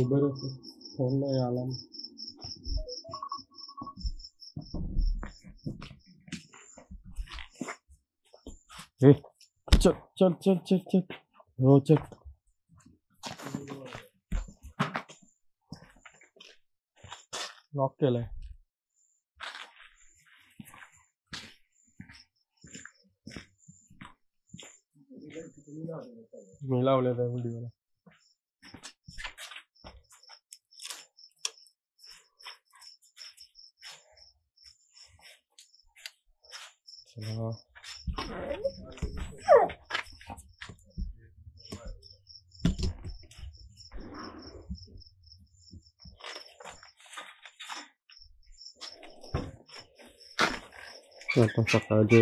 बरं फोन नाही आला. चल चल चल चल चल हो चल. लॉक केलाय. मी लावले त्या व्हिडिओला. चला आता सकाळचे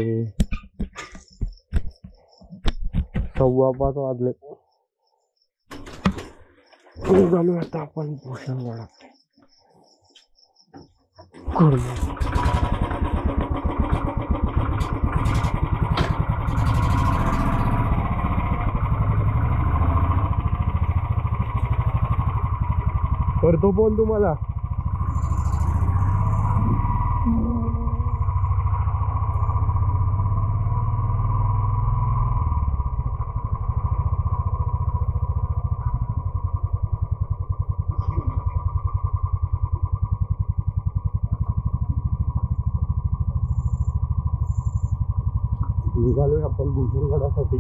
5:15 वाजले. निघालो आता आपण भूषणगडात. करतो फोन तुम्हाला. निघालोय आपण भूषणगडासाठी.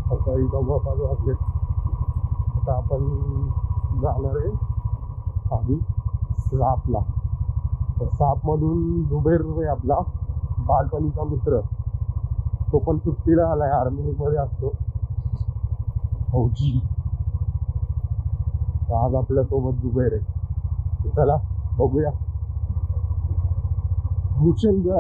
सकाळी 5:15 वाजले. आता आपण जाणार आहे आधी सापला. सापमधून जुबेर आहे आपला बालपणीचा मित्र. तो पण सुट्टीला आलाय. आर्मीमध्ये असतो फौजी. आज आपल्या सोबत जुबेर आहे. चला बघूया भूषणगड.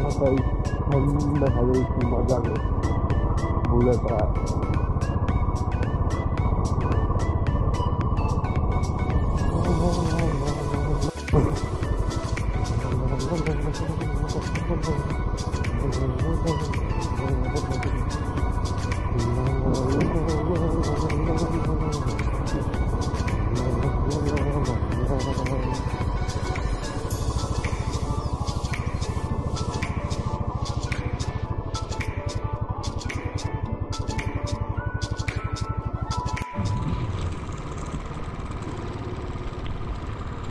सकाळी थंड हवेची मजा बोलत राहा.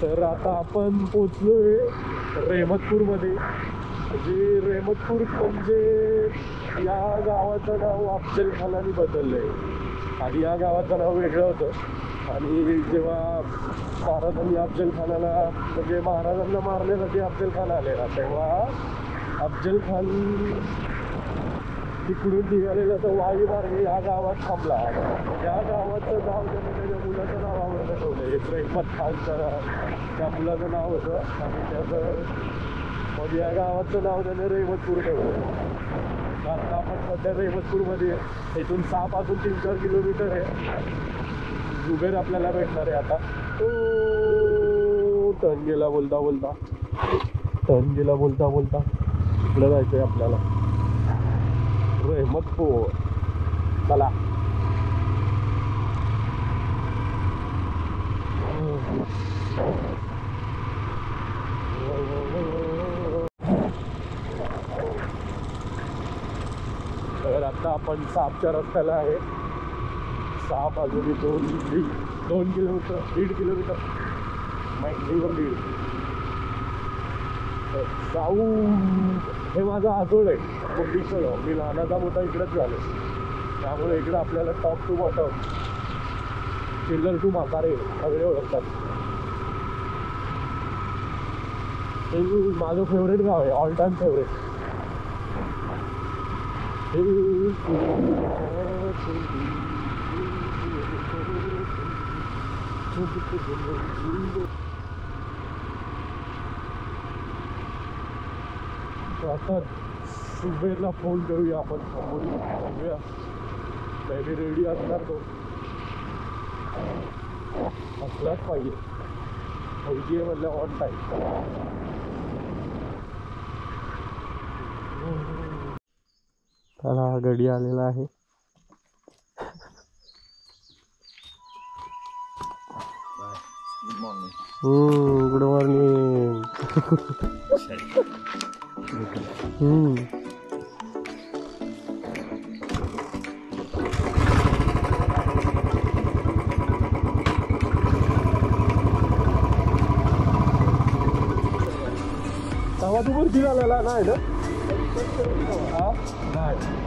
तर आता आपण पोचलोय रेहमतपूरमध्ये. म्हणजे रेहमतपूर म्हणजे या गावाचं नाव अफजलखानाने बदललंय. आणि या गावाचं नाव वेगळं होतं. आणि जेव्हा महाराजांनी अफजलखानाला म्हणजे महाराजांना मारण्यासाठी अफजलखान आलेला तेव्हा अफजलखान तिकडून निघालेला तर वाई मार्गे या गावात थांबला. या गावाचं नाव त्याने त्याच्या मुलाचं नाव आवडतं ठेवलं. रेहमत खानचं त्या मुलाचं नाव होतं. आणि त्याचं मग या गावाचं नाव त्याने रेहमतपूर ठेवलं. आता आपण सध्या रेहमतपूरमध्ये इथून 6 पासून 3-4 किलोमीटर आहे. जुबेर आपल्याला भेटणार आहे आता. टर्न गेला बोलता बोलता. इकडं जायचं आहे आपल्याला रेहमतपूर. चला तर आता आपण सापच्या रस्त्याला आहे. साप अजून 2 किलोमीटर 1.5 किलोमीटर मॅक्झिमम 1.5. जाऊ. हे माझा आजोळ आहे मुंबईसह. मी लहानाचा मोठा इकडेच झालो. त्यामुळे इकडं आपल्याला top to bottom killer to म्हातारे सगळे ओळखतात. हे माझं फेवरेट गाव आहे, ऑल टाइम फेवरेट. आता सुबेरला फोन करूया आपण, बघूया पहिले रेडी असणार तो, असलाच पाहिजे. फौजी आहे म्हणलं ऑन टाईम. त्याला गडी आलेला आहे. Good morning. तवा तू वरती झालेला नाही ना? हा नाही.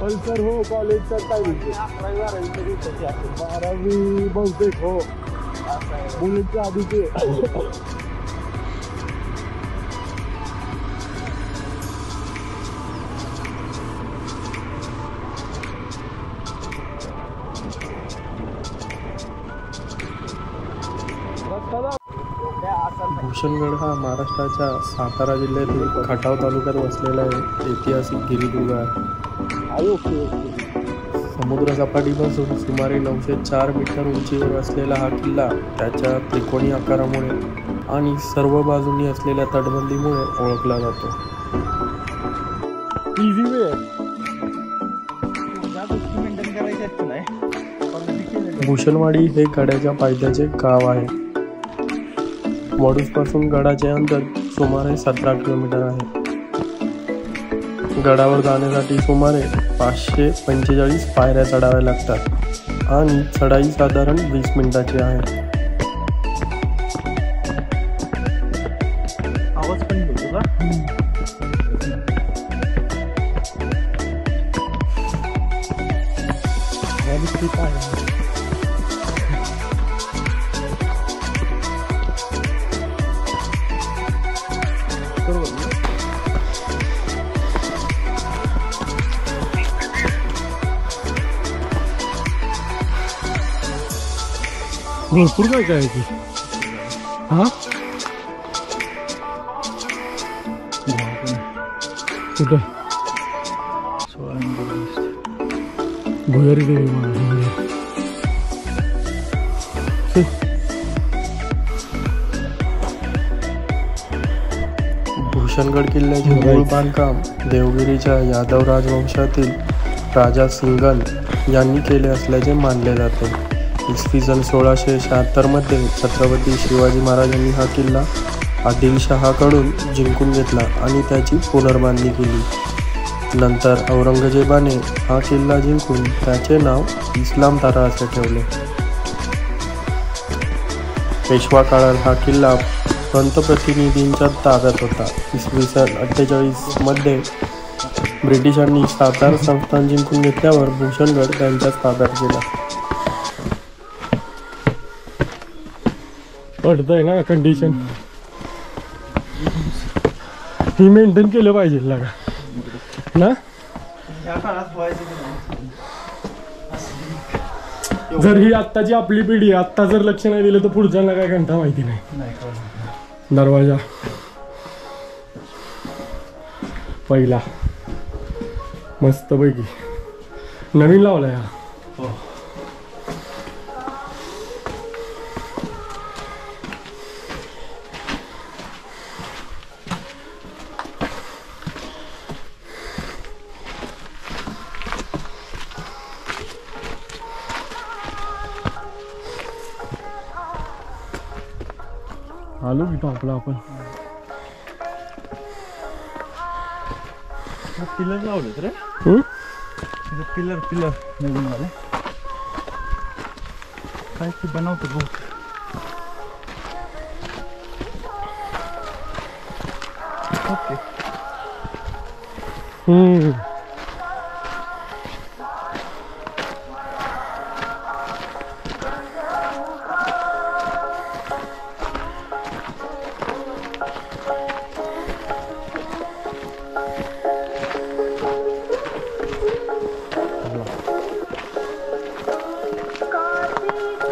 पल्सर हो कॉलेजचा टायमिंग 12वी बहुतेक हो, बुलेटच्या आधीचे. भूषणगड हा महाराष्ट्राच्या सातारा जिल्ह्यातील खटाव तालुक्यात वसलेला ऐतिहासिक गिरिदुर्ग आहे. समुद्र सपाटीपासून सुमारे 904 मीटर उंचीवर असलेला हा किल्ला त्याच्या त्रिकोणी आकारामुळे आणि सर्व बाजूंनी असलेल्या तटबंदीमुळे ओळखला जातो. भूषणवाडी हे गडाच्या पायथ्याचे गाव आहे. वडूजपासून गडाचे अंतर सुमारे 17 किलोमीटर आहे. गडावर जाण्यासाठी सुमारे 545 पायऱ्या चढाव्या लागतात आणि चढाई साधारण 20 मिनिटाची आहे. आवाज पण येतो का? भरपूर काय काय आहे. हा कुठं भुयारी देवी भूषणगड किल्ल्याचे मूळ बांधकाम देवगिरीच्या यादव राजवंशातील राजा सिंघल यांनी केले असल्याचे मानले जाते. इसवी सन 1676 मध्ये छत्रपती शिवाजी महाराजांनी हा किल्ला आदिलशहाकडून जिंकून घेतला आणि त्याची पुनर्बांधणी केली. नंतर औरंगजेबाने हा किल्ला जिंकून त्याचे नाव इस्लाम तारा असे ठेवले. पेशवा काळात हा किल्ला पंतप्रतिनिधींच्या ताब्यात होता. इसवी सन 48 मध्ये ब्रिटिशांनी सातारा संस्थान जिंकून घेतल्यावर भूषणगड त्यांच्याच ताब्यात गेला. पडतंय ना कंडिशन ही मेंटेन केलं पाहिजे लागा ना. जर ही आत्ताची आपली पिढी आत्ता जर लक्ष नाही दिलं तर पुढच्यांना काय घंटा माहिती नाही. दरवाजा पहिला मस्त पैकी नवीन लावलाय हा. आलो की टॉपला आपण. तिला लावलं रे पिलर नवीन वाले काय ते बनवतो बहुत ओके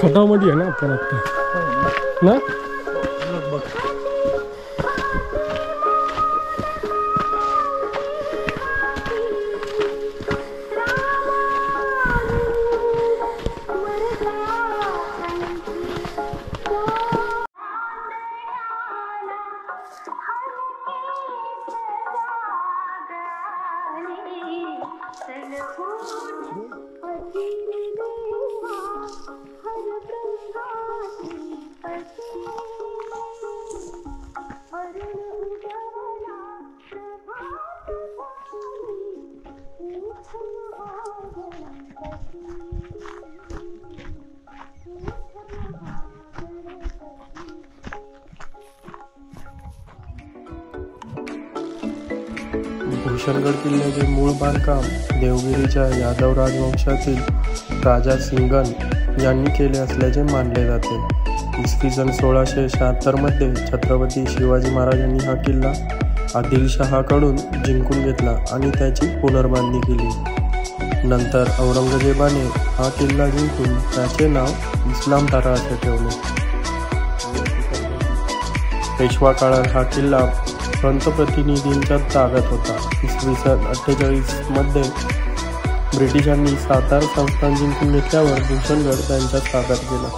खटामध्ये आहे ना आपण आता ना बघ भूषणगड किल्ल्याचे मूळ बांधकाम देवगिरीच्या यादव राजवंशातील राजा सिंगन यांनी केले असल्याचे मानले जाते. इसवी सन 1676 मध्ये छत्रपती शिवाजी महाराजांनी हा किल्ला आदिलशहाकडून जिंकून घेतला आणि त्याची पुनर्बांधणी केली. नंतर औरंगजेबाने हा किल्ला जिंकून त्याचे नाव इस्लाम तारा असे ठेवले. पेशवा काळात हा किल्ला पंतप्रतिनिधींच्या ताब्यात होता. इसवी सन 48 मध्ये ब्रिटिशांनी सातारा संस्थान जिंकून घेतल्यावर भूषणगड त्यांच्या ताब्यात गेला.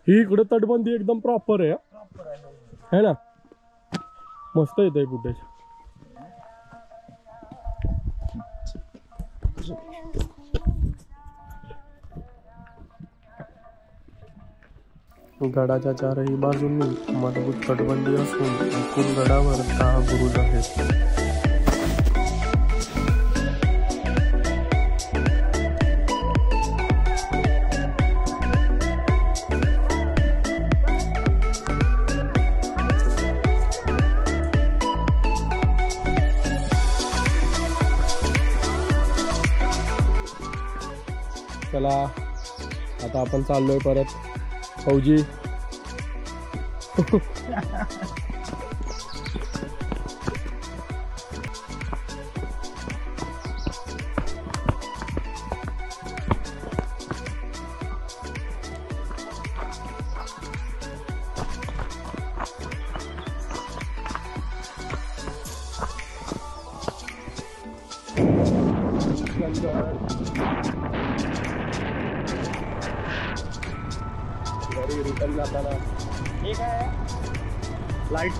ही इकडे तटबंदी एकदम प्रॉपर आहे ना, मस्त येत आहे फुटेज. गडाच्या चारही बाजूंनी मजबूत तटबंदी असून एकूण गडावर 10 बुरुज आहेत. चला आता आपण चाललोय परत. फौजी रिटर्न जाताना हे काय लाईट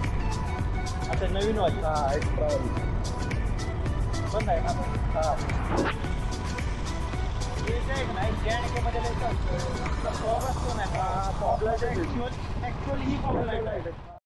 अच्छा नवीन वाली एक्स्ट्रा वाली पण आहे ना. मध्ये